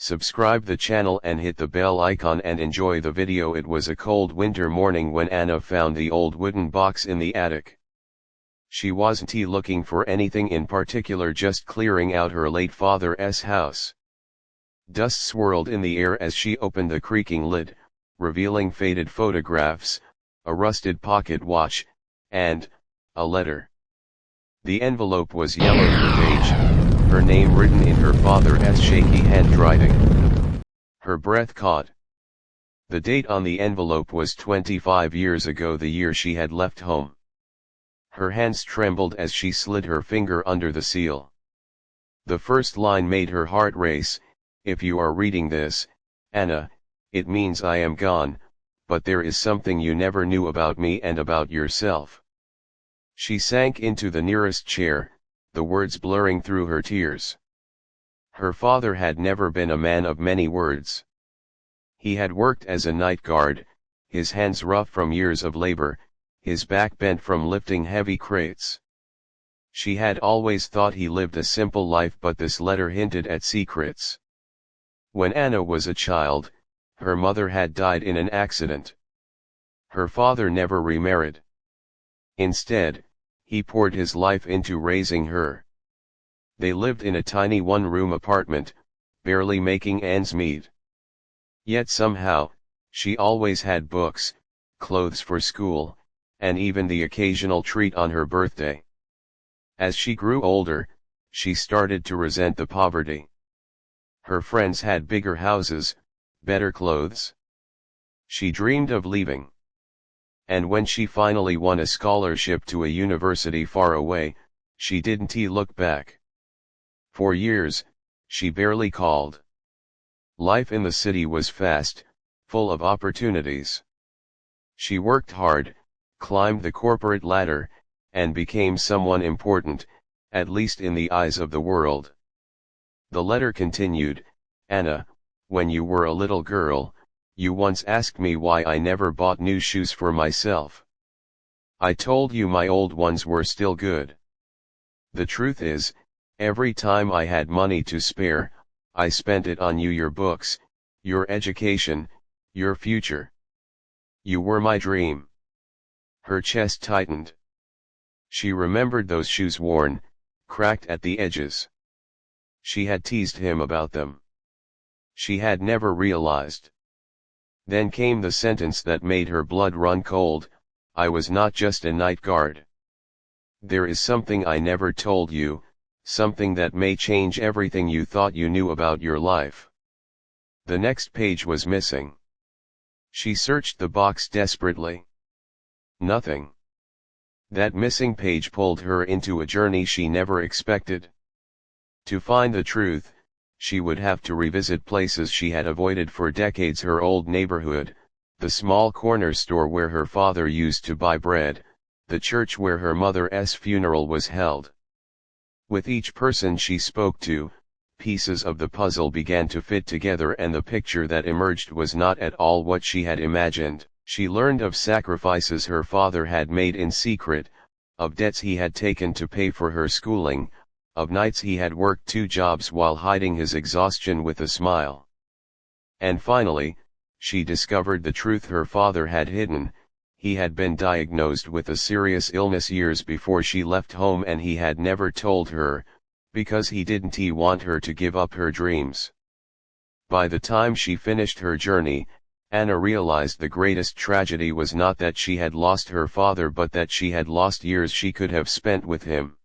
Subscribe the channel and hit the bell icon and enjoy the video. It was a cold winter morning when Anna found the old wooden box in the attic. She wasn't looking for anything in particular, just clearing out her late father's house. Dust swirled in the air as she opened the creaking lid, revealing faded photographs, a rusted pocket watch, and a letter. The envelope was yellowed with age, her name written in her father's shaky handwriting. Her breath caught. The date on the envelope was 25 years ago, the year she had left home. Her hands trembled as she slid her finger under the seal. The first line made her heart race. If you are reading this, Anna, it means I am gone, but there is something you never knew about me and about yourself. She sank into the nearest chair, the words blurring through her tears. Her father had never been a man of many words. He had worked as a night guard, his hands rough from years of labor, his back bent from lifting heavy crates. She had always thought he lived a simple life, but this letter hinted at secrets. When Anna was a child, her mother had died in an accident. Her father never remarried. Instead, he poured his life into raising her. They lived in a tiny one-room apartment, barely making ends meet. Yet somehow, she always had books, clothes for school, and even the occasional treat on her birthday. As she grew older, she started to resent the poverty. Her friends had bigger houses, better clothes. She dreamed of leaving. And when she finally won a scholarship to a university far away, she didn't look back. For years, she barely called. Life in the city was fast, full of opportunities. She worked hard, climbed the corporate ladder, and became someone important, at least in the eyes of the world. The letter continued, Anna, when you were a little girl, you once asked me why I never bought new shoes for myself. I told you my old ones were still good. The truth is, every time I had money to spare, I spent it on you, your books, your education, your future. You were my dream. Her chest tightened. She remembered those shoes worn, cracked at the edges. She had teased him about them. She had never realized. Then came the sentence that made her blood run cold, I was not just a night guard. There is something I never told you, something that may change everything you thought you knew about your life. The next page was missing. She searched the box desperately. Nothing. That missing page pulled her into a journey she never expected. To find the truth, she would have to revisit places she had avoided for decades: her old neighborhood, the small corner store where her father used to buy bread, the church where her mother's funeral was held. With each person she spoke to, pieces of the puzzle began to fit together, and the picture that emerged was not at all what she had imagined. She learned of sacrifices her father had made in secret, of debts he had taken to pay for her schooling, of nights he had worked 2 jobs while hiding his exhaustion with a smile. And finally, she discovered the truth her father had hidden. He had been diagnosed with a serious illness years before she left home, and he had never told her, because he didn't want her to give up her dreams. By the time she finished her journey, Anna realized the greatest tragedy was not that she had lost her father, but that she had lost years she could have spent with him.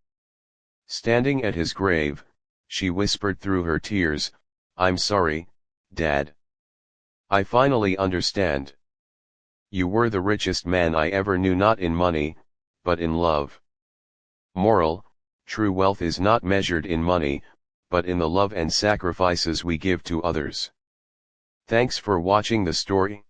Standing at his grave, she whispered through her tears, I'm sorry, Dad. I finally understand. You were the richest man I ever knew, not in money, but in love. Moral: true wealth is not measured in money, but in the love and sacrifices we give to others. Thanks for watching the story.